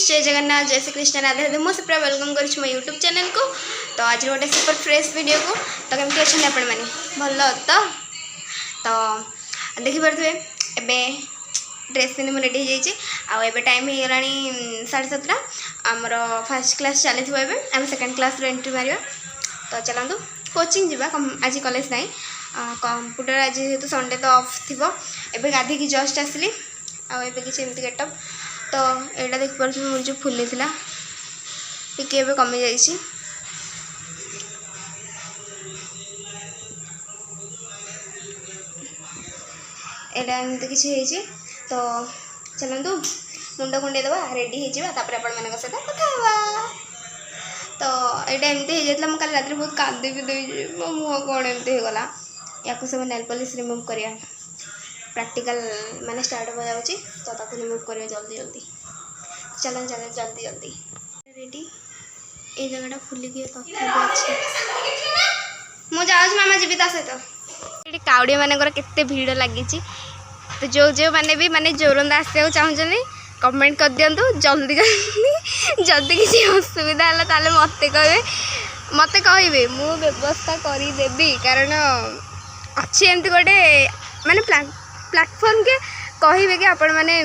जय जगन्नाथ जय श्री कृष्ण राधे राधे मुझे पूरा वेलकम कर मो यूट्यूब चैनल को। तो आज गोटे सुपर फ्रेश वीडियो को तो केमती अच्छे आपण मैंने भल तो देखिपे एवं ड्रेस पिंधि मुझे रेडी हो जाए टाइम हो गला 7:30 आमर फर्स्ट क्लास चली आम सेकेंड क्लास एंट्री मार। तो चलतु कोचिंग जावा आज कॉलेज ना कंप्यूटर आज जेहतु संडे तो ऑफ थी एवं गाधी जस्ट आसली आए किसी एमती गेटअप। तो यहाँ देखिपे मुझे जो फुली टी कमी जा एमती किसी तो चलतु मुंड कुंडे दबा रेडी होपर आपण मान सहित कथा। तो यहाँ एमती हो जाता कल रात बहुत कांदी भी दे मो मुँह कौन एमती होगला या सब नेल पॉलिश रिमूव करिया प्रैक्टिकल माने स्टार्ट हो जाऊँगी तो ताको रिमूव करिया जल्दी जल्दी। चलन चलन जल्दी जल्दी रेडी ये जगह फुलिकी अच्छे मुझे जाऊँ मामा जी सहित ये काउड़ी मानकर केते भीड़ लगी। तो जो जो मैंने भी माने जोरंदा आसवाक चाहते कमेंट कर दिंतु जल्दी जल्दी जल्दी किसी असुविधा है ताले मत कहे मु व्यवस्था करदेवी कारण अच्छी एमती गोटे माने प्लाटफर्म के कहे कि आपण मैंने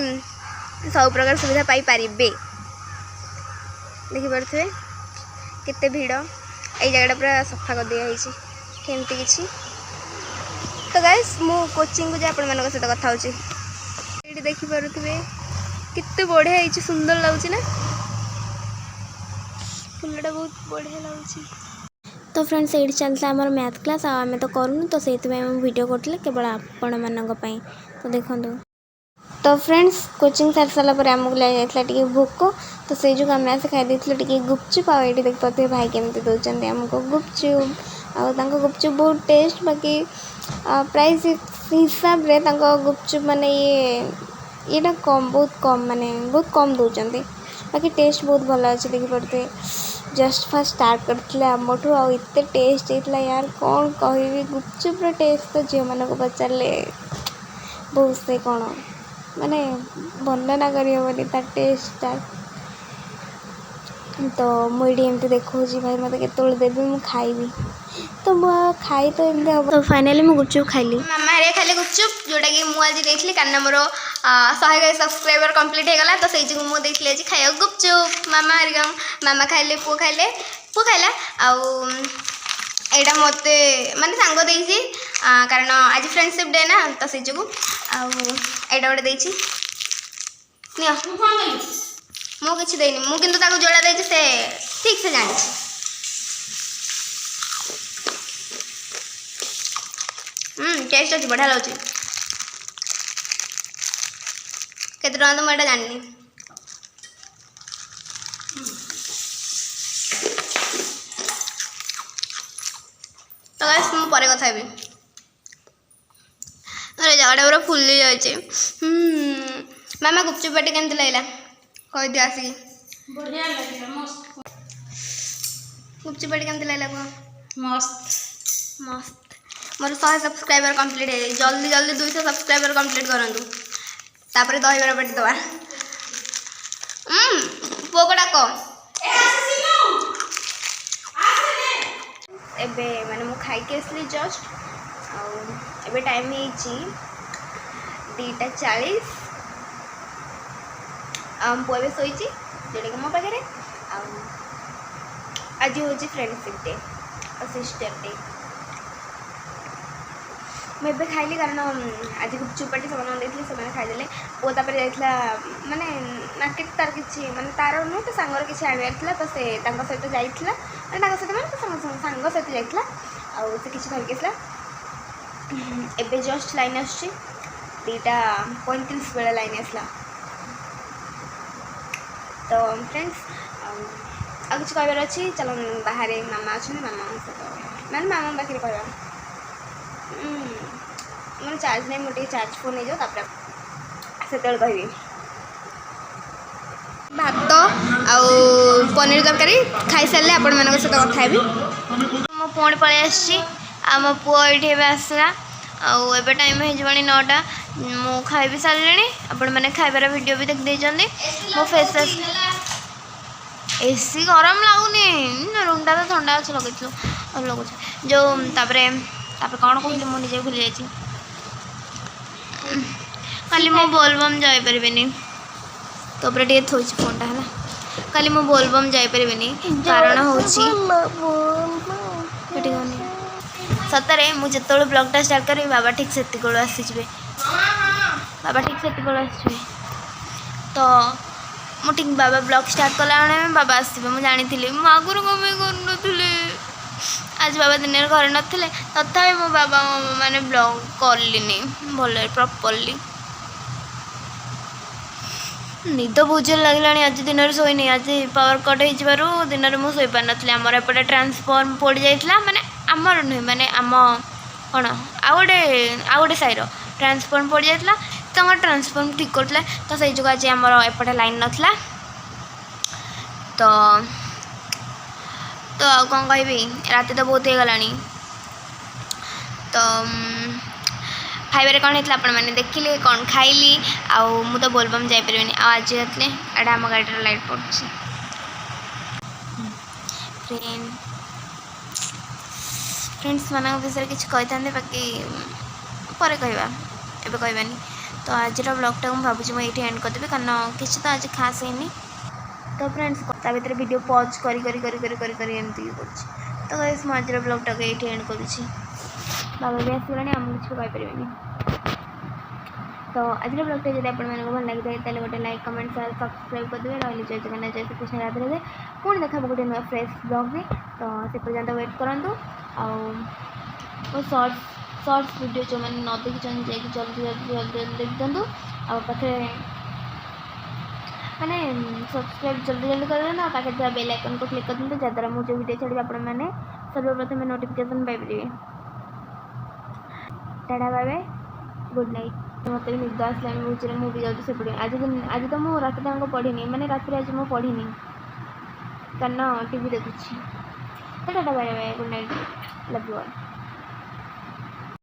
सब प्रकार सुविधा पाई पारे देखिपे केते भीड़ ये जगह पूरा सफा कर दिया केमती किसी। तो गाइस मु कोचिंग को जाए आपण सहित कथा ये देखिपे केते बढ़िया है सुंदर लगुच ना फुलटा बहुत बढ़िया लगुच। तो फ्रेंड्स ये चलता है मैथ क्लास आम तो करूँ तो से वीडियो करते केवल आपण मानी। तो देखो तो फ्रेंड्स कोचिंग सारी सारापर आमको लगे जाता भोक तो से जो आम आसे खाई टे गुपचुप आए देख पाते भाई केमती दौरान आमको गुपचुप आ गुपचुप बहुत टेस्ट बाकी प्राइस हिसाब रे गुपचुप माने ये कम बहुत कम माने बहुत कम दौरान बाकी टेस्ट बहुत भल अच्छे देखी पड़ते जस्ट फास्ट स्टार्ट करते आमठू आते टेस्ट होता यार कौन कह गुपचुप्र टेस्ट तो झील मान को पचारे बहुत से कौन माने वर्णना करहबनी तार टेस्ट। तो मुझे एमती देखो भाई मत के देवी मुझे खाइबी तो खाई तो एमती हम। तो फाइनाली मुझे गुपचुप खाइली मामा हरिया खाली गुपचुप जोटा कि मुझे आज देती कारण मोर 100 सब्सक्राइबर कंप्लीट होगला तो से मुझे देखी आज खाया गुपचुप मामा हरिया मामा खाइले पुओ खाइला आउ एटा मत माने सांग देसी कारण आज फ्रेंडशिप डे ना तो से जो आईटा गोटे देसी मु किसी देनी मु किंतु ताको जोड़ा देछि से ठीक से जानी टेस्ट अच्छी बढ़िया लगे केते टका तो मुझे जानी। तो गाइस मु परे कथा हेबी अरे जगह पूरा फुली जाए। मामा गुपचुप बाटी केमती लगला कह दियो आसिक बढ़िया लगे मस्त गुपचुप बाटी केमती लगला कह मस्त मस्त। मोर 100 सब्सक्राइबर कंप्लीट है जल्दी जल्दी 200 सब्सक्राइबर कंप्लीट करंतु तापर दहीबरा बाटी दवा पुओ को डाक एबे माने मु खाई के असली जस्ट एबे टाइम है 2:40 पुआ भी शोची जोटा कि मो पाखे आज हूँ फ्रेंडशिप डे और सिस्टर डे मुझे खाइली कारण आज गुपचुप पाटी से खाईदे पुआ जाता माने मार्केट तार किसी माने तार नुह तो सांगर किसी आना तो से सहित जाइला सहित माने सांग सहित जाइला आउ से किसी धरिक आसला एबे जस्ट लाइन आसुची 2:35 बेला लाइन आसला। तो फ्रेंड्स आ किसी कहबार अच्छी चलो बाहर मामा अच्छा मामा सहित मैंने मामा पाखे कह मैंने चार्ज नहीं मुझे चार्ज फोन नहीं जाओ से कह भात आउ पनीर तरकारी खाई सारे आपण मान सहित कथा हेबी। मो पुणी पलि आसी मो पुओ ये आसला आउ एबे टाइम हो 9टा मु खाई भी सारे आपण मैंने खाइबार वीडियो भी देख मो फेस एसी गरम लगुनि रूमटा तो ठंडा अच्छे लगे लगुच जो तापर कौन कहली मुझे निजे भूली जाइए खाली मो बोलबम जापरि तो टे थोड़ी फोनटा है खाली मो बोलबम जापरि कारण हूँ सतरे मुझे ब्लॉगटा स्टार्ट करी बाबा ठीक से आसीजे बाबा ठीक से आसवे तो मुझे बाबा ब्लॉग स्टार्ट कला बाबा आसवे मुझे जानी आगुरी कम कर आज बाबा दिन घर नथिले तथापि मो बाबा माने ब्लॉग करलिनी भल प्रॉपर्ली निद बहुत जोर लगे आज दिन शोनी आज पावर कट हो दिन में मुझे पार नी आमर एपटे ट्रांसफॉर्म पड़ जाता माने आमर नुह माने आम कौन आउ गोटे साइर ट्रांसफॉर्म पड़ जाता तो ट्रांसफॉर्म ठीक करते तो से जो आज आमर एपटे लाइन नाला तो आ कौन कह रात तो बहुत हो गला तो खाइबार कौन होता आपण मैंने देखिले कौन खाइली आउ मु तो बोलबम जापर आज जाते एटा आम गाड़ी लाइट पड़ी फ्रेंड्स मान विषय किसी कही था बाकी पर कहवा एवं कहबानी तो आज ब्लॉगटा मुझे भावुँ मुझे एंड करदेवी कारण किसी तो आज खास है तो फ्रेंड्स ता भर वीडियो पॉज करी करी करी करी करी करी एमती तो गाइस मुझे आज ब्लॉगटा ये एंड करुँची बाबा भी आसगला आम किसी कहीपर तो आज ब्लॉगटा जब आप भल लगी था गोटे लाइक कमेंट शेयर सब्सक्राइब करदे रही जय जगन्नाथ जय श्री कृष्ण राधे राधे पुणी देखा गोटे नुआ फ्रेश ब्लॉग में तो से पर्यंत वेट करूँ आउ शॉर्ट्स वीडियो जो मैंने न देखी जल्दी जल्दी जल्दी जल्दी देख दिखाँ आ पाखे मैंने सब्सक्राइब जल्दी जल्दी कर देना पाखे बेल आइकन को क्लिक कर दिखाँ जहाँद्वारा मुझे वीडियो छाड़ी आपने सर्वप्रथम नोटिफिकेशन पाइपर tata bye bye good night मत भी निद आसला बहुत मुझे जाऊँ से पढ़ी आज तो मुझे रात तक पढ़ी मैंने रात आज मुझे पढ़ी कारण टीवी देखुची tata bye bye good night love you all.